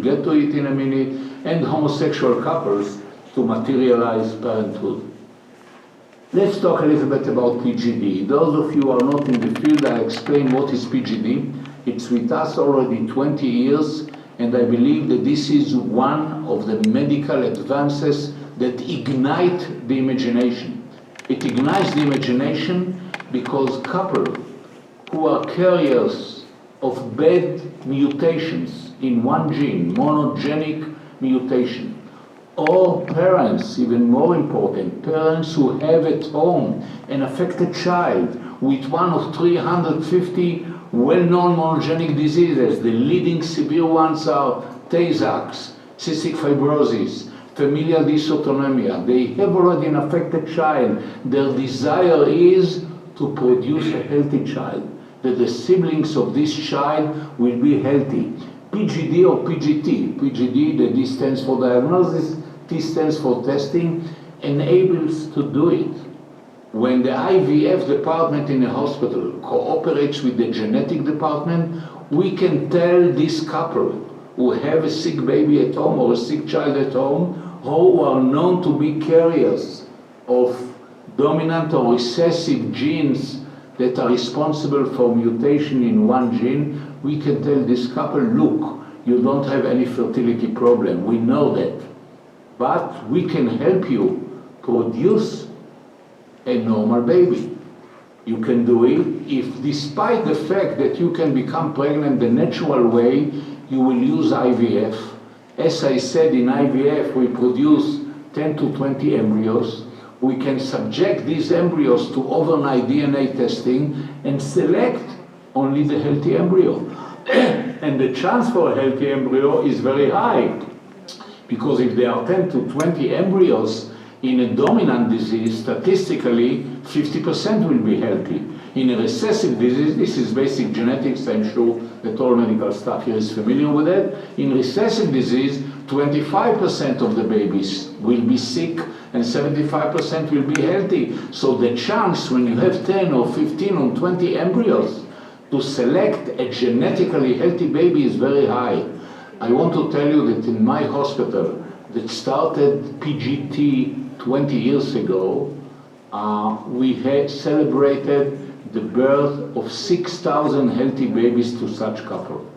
get to it in a minute, and homosexual couples to materialize parenthood. Let's talk a little bit about PGD. Those of you who are not in the field, I explain what is PGD. It's with us already 20 years, and I believe that this is one of the medical advances that ignite the imagination. It ignites the imagination because couples who are carriers of bad mutations in one gene, monogenic mutation, or parents, even more important, parents who have at home an affected child with one of 350 well-known monogenic diseases. The leading severe ones are Tay-Sachs, cystic fibrosis, familial dysautonomia. They have already an affected child. Their desire is to produce a healthy child, that the siblings of this child will be healthy. PGD or PGT, PGD, the D stands for diagnosis, T stands for testing, enables to do it. When the IVF department in a hospital cooperates with the genetic department, we can tell this couple who have a sick baby at home or a sick child at home, who are known to be carriers of dominant or recessive genes that are responsible for mutation in one gene, we can tell this couple, look, you don't have any fertility problem, we know that. But we can help you produce a normal baby. You can do it if, despite the fact that you can become pregnant the natural way, you will use IVF. As I said, in IVF we produce 10 to 20 embryos. We can subject these embryos to overnight DNA testing and select only the healthy embryo. And the chance for a healthy embryo is very high, because if there are 10 to 20 embryos in a dominant disease, statistically 50% will be healthy. In a recessive disease, this is basic genetics, I'm sure that all medical staff here is familiar with it. In recessive disease, 25% of the babies will be sick and 75% will be healthy. So the chance when you have 10 or 15 or 20 embryos to select a genetically healthy baby is very high. I want to tell you that in my hospital that started PGT 20 years ago, we had celebrated the birth of 6,000 healthy babies to such couple.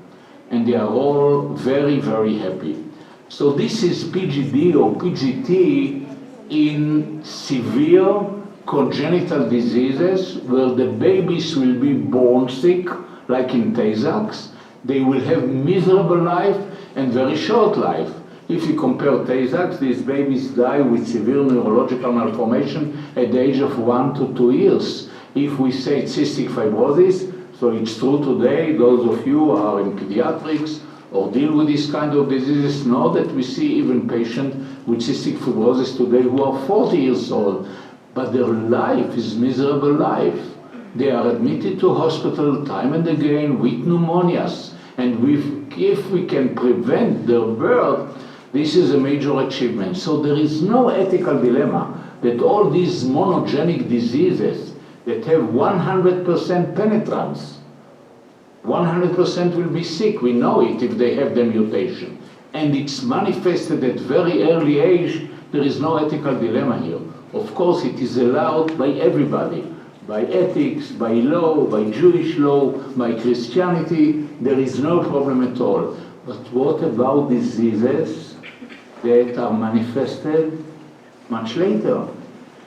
And they are all very, very happy. So this is PGD or PGT in severe congenital diseases where the babies will be born sick, like in Tay-Sachs. They will have miserable life and very short life. If you compare Tay-Sachs, these babies die with severe neurological malformation at the age of 1 to 2 years. If we say cystic fibrosis, so it's true today, those of you who are in pediatrics or deal with this kind of diseases know that we see even patients with cystic fibrosis today who are 40 years old, but their life is miserable life. They are admitted to hospital time and again with pneumonias, and if we can prevent their birth, this is a major achievement. So there is no ethical dilemma that all these monogenic diseases that have 100% penetrance, 100% will be sick, we know it if they have the mutation. And it's manifested at very early age, there is no ethical dilemma here. Of course it is allowed by everybody, by ethics, by law, by Jewish law, by Christianity, there is no problem at all. But what about diseases that are manifested much later?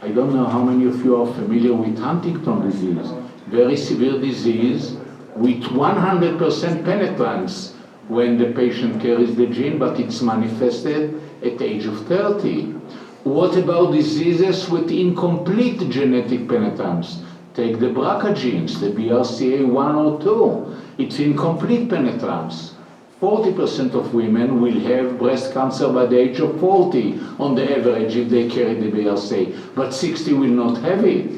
I don't know how many of you are familiar with Huntington disease, very severe disease with 100% penetrance when the patient carries the gene, but it's manifested at the age of 30. What about diseases with incomplete genetic penetrance? Take the BRCA genes, the BRCA1 or 2. It's incomplete penetrance. 40% of women will have breast cancer by the age of 40 on the average if they carry the BRCA, but 60 will not have it.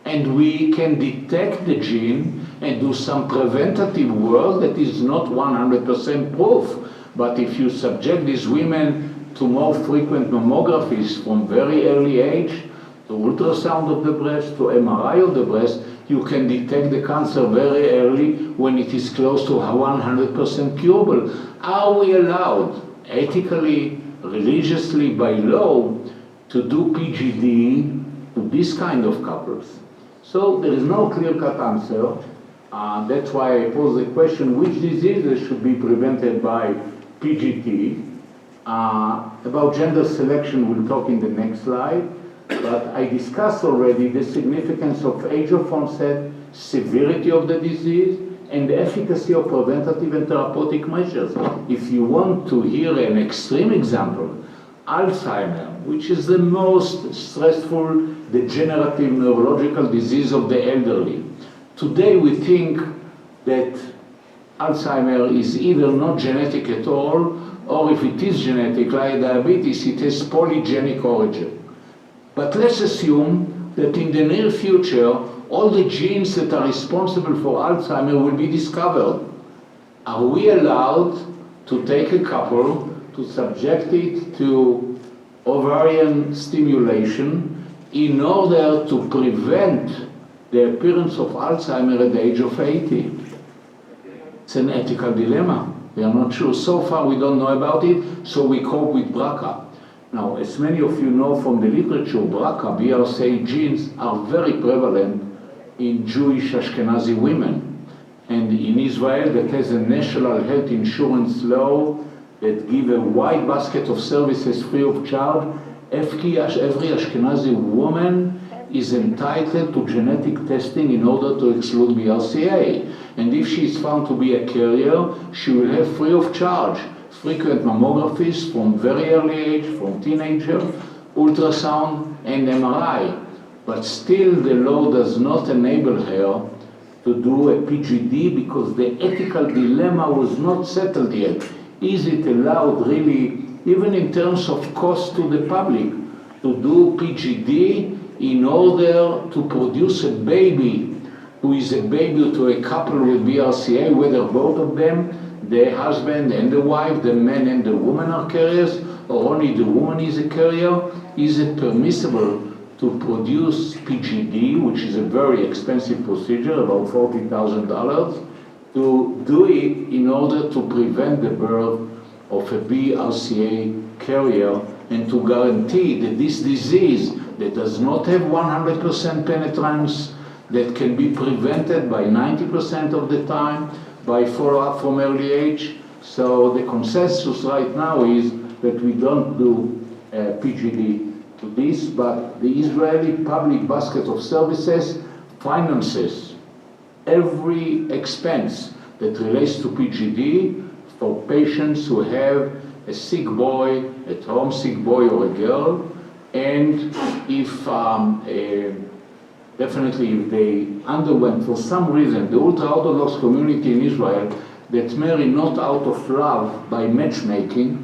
And we can detect the gene and do some preventative work that is not 100% proof. But if you subject these women to more frequent mammographies from very early age, to ultrasound of the breast, to MRI of the breast, You can detect the cancer very early when it is close to 100% curable. Are we allowed, ethically, religiously, by law, to do PGD to this kind of couples? So there is no clear-cut answer. That's why I pose the question, which diseases should be prevented by PGT? About gender selection, we'll talk in the next slide. But I discussed already the significance of age of onset, severity of the disease, and the efficacy of preventative and therapeutic measures. If you want to hear an extreme example, Alzheimer's, which is the most stressful degenerative neurological disease of the elderly. Today we think that Alzheimer's is either not genetic at all, or if it is genetic, like diabetes, it has polygenic origin. But let's assume that in the near future, all the genes that are responsible for Alzheimer's will be discovered. Are we allowed to take a couple, to subject it to ovarian stimulation in order to prevent the appearance of Alzheimer's at the age of 80? It's an ethical dilemma. We are not sure. So far we don't know about it, so we cope with BRCA. Now, as many of you know from the literature, BRCA, BRCA genes are very prevalent in Jewish Ashkenazi women. And in Israel, that has a national health insurance law that give a wide basket of services free of charge. Every Ashkenazi woman is entitled to genetic testing in order to exclude BRCA. And if she is found to be a carrier, she will have free of charge frequent mammographies from very early age, from teenager, ultrasound and MRI. But still the law does not enable her to do a PGD because the ethical dilemma was not settled yet. Is it allowed really, even in terms of cost to the public, to do PGD in order to produce a baby who is a baby to a couple with BRCA, whether both of them, the husband and the wife, the man and the woman are carriers, or only the woman is a carrier? Is it permissible to produce PGD, which is a very expensive procedure, about $40,000, to do it in order to prevent the birth of a BRCA carrier and to guarantee that this disease that does not have 100% penetrance, that can be prevented by 90% of the time by follow-up from early age? So the consensus right now is that we don't do PGD to this, but the Israeli Public Basket of Services finances every expense that relates to PGD for patients who have a sick boy at home, sick boy or a girl, and if definitely if they underwent for some reason, the ultra-Orthodox community in Israel that marry not out of love by matchmaking,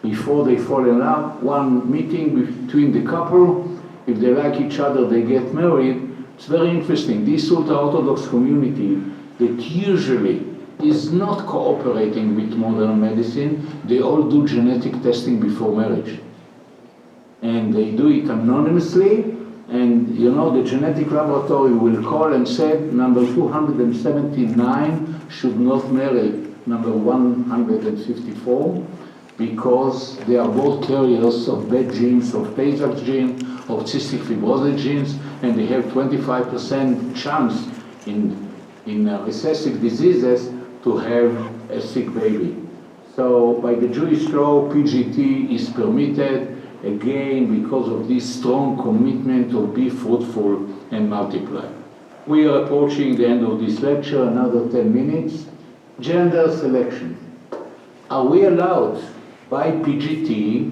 before they fall in love, one meeting between the couple, if they like each other, they get married. It's very interesting. This ultra-Orthodox community that usually is not cooperating with modern medicine, they all do genetic testing before marriage. And they do it anonymously, and you know, the genetic laboratory will call and say, number 279 should not marry number 154, because they are both carriers of bad genes, of Tay-Sachs gene, of cystic fibrosis genes, and they have 25% chance in recessive diseases to have a sick baby. So by the Jewish law, PGT is permitted, again, because of this strong commitment to be fruitful and multiply. We are approaching the end of this lecture, another 10 minutes. Gender selection. Are we allowed by PGT,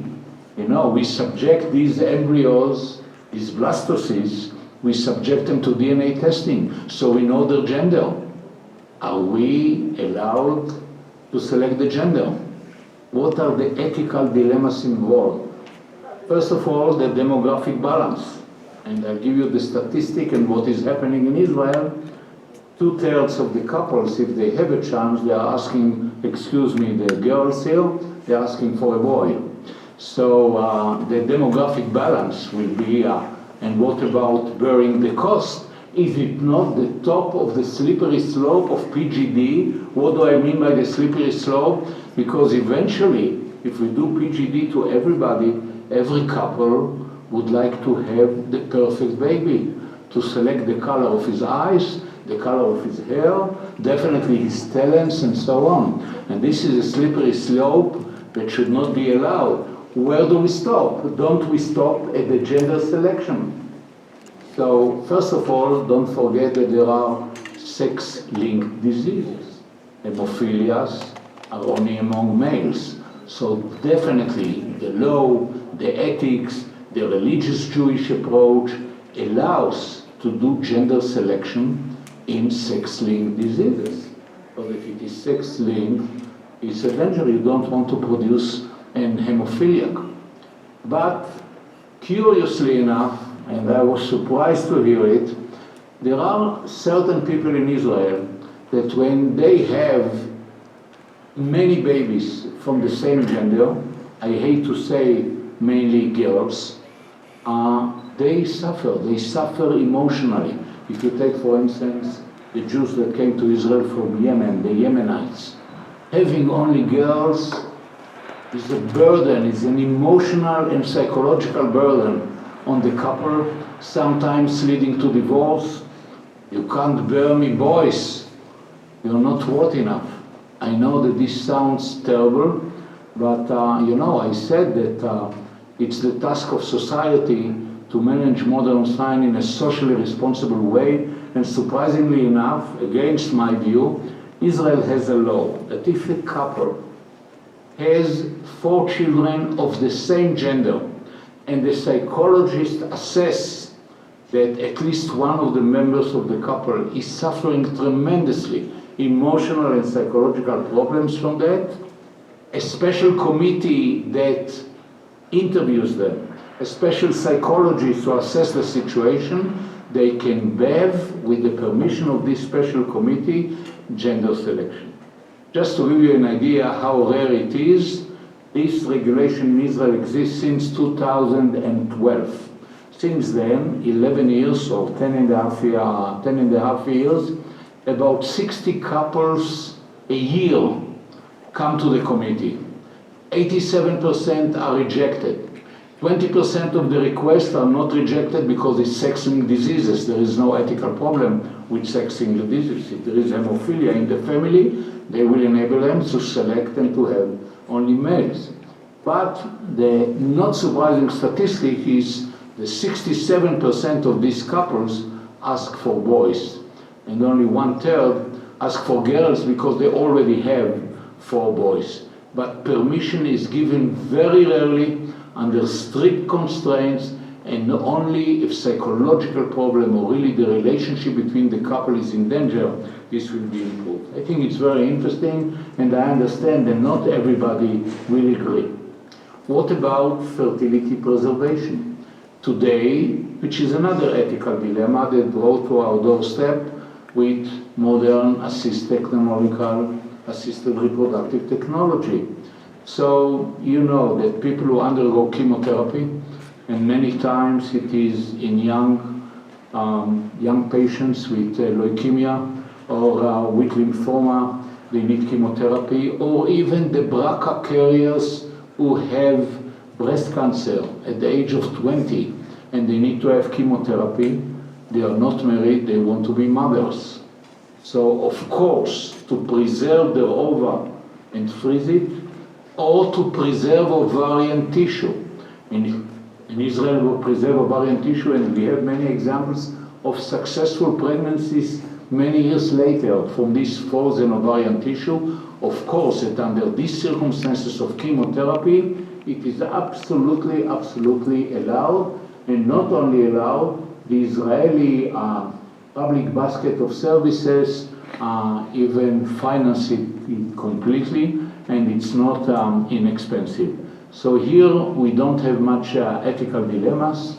you know, we subject these embryos, these blastocysts, we subject them to DNA testing, so we know their gender. Are we allowed to select the gender? What are the ethical dilemmas involved? First of all, the demographic balance. And I'll give you the statistic and what is happening in Israel. 2/3 of the couples, if they have a chance, they are asking, excuse me, the girls here, they're asking for a boy. So the demographic balance will be, and what about bearing the cost? Is it not the top of the slippery slope of PGD? What do I mean by the slippery slope? Because eventually, if we do PGD to everybody, every couple would like to have the perfect baby, to select the color of his eyes, the color of his hair, definitely his talents, and so on. And this is a slippery slope that should not be allowed. Where do we stop? Don't we stop at the gender selection? So, first of all, don't forget that there are sex-linked diseases. Hemophilias are only among males. So definitely the law, the ethics, the religious Jewish approach allows to do gender selection in sex-linked diseases. But if it is sex-linked, it's a danger. You don't want to produce an hemophiliac. But curiously enough, and I was surprised to hear it, there are certain people in Israel that when they have many babies from the same gender, I hate to say mainly girls, they suffer emotionally. If you take, for instance, the Jews that came to Israel from Yemen, the Yemenites, having only girls is a burden, is an emotional and psychological burden on the couple, sometimes leading to divorce. You can't bear me boys, you're not worth enough. I know that this sounds terrible, but I said that it's the task of society to manage modern science in a socially responsible way, and surprisingly enough, against my view, Israel has a law that if a couple has 4 children of the same gender, and the psychologist assess that at least one of the members of the couple is suffering tremendously emotional and psychological problems from that, a special committee that interviews them, a special psychologist to assess the situation, they can have, with the permission of this special committee, gender selection. Just to give you an idea how rare it is, this regulation in Israel exists since 2012. Since then, 11 years or 10 and a half years, about 60 couples a year come to the committee. 87% are rejected. 20% of the requests are not rejected because it's sex-linked diseases. There is no ethical problem with sex-linked diseases. If there is hemophilia in the family, they will enable them to select and to have only males. But the not surprising statistic is that 67% of these couples ask for boys, and only 1/3 ask for girls because they already have 4 boys. But permission is given very rarely, under strict constraints, and only if psychological problem or really the relationship between the couple is in danger, this will be improved. I think it's very interesting, and I understand that not everybody will agree. What about fertility preservation? Today, which is another ethical dilemma that brought to our doorstep with modern technological assisted reproductive technology. So you know that people who undergo chemotherapy, and many times it is in young patients with leukemia or with lymphoma, they need chemotherapy, or even the BRCA carriers who have breast cancer at the age of 20 and they need to have chemotherapy. They are not married, they want to be mothers. So of course, to preserve their ova and freeze it, or to preserve ovarian tissue. In Israel, we preserve ovarian tissue, and we have many examples of successful pregnancies many years later from this frozen ovarian tissue. Of course, that under these circumstances of chemotherapy, it is absolutely allowed, and not only allowed, the Israeli public basket of services even finance it completely, and it's not inexpensive. So here we don't have much ethical dilemmas.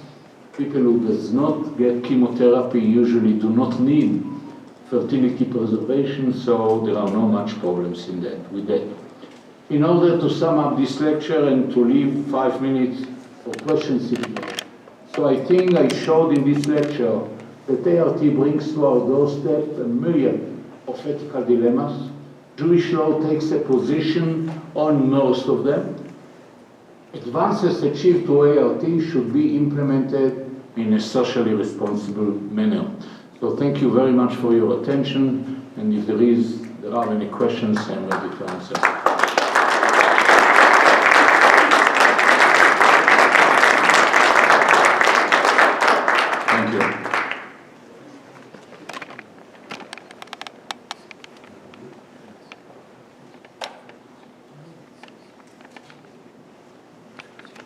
People who does not get chemotherapy usually do not need fertility preservation, so there are no much problems with that. In order to sum up this lecture and to leave 5 minutes for questions, so I think I showed in this lecture that ART brings to our doorstep a myriad of ethical dilemmas. Jewish law takes a position on most of them. Advances achieved through ART should be implemented in a socially responsible manner. So thank you very much for your attention, and if there are any questions, I'm ready to answer.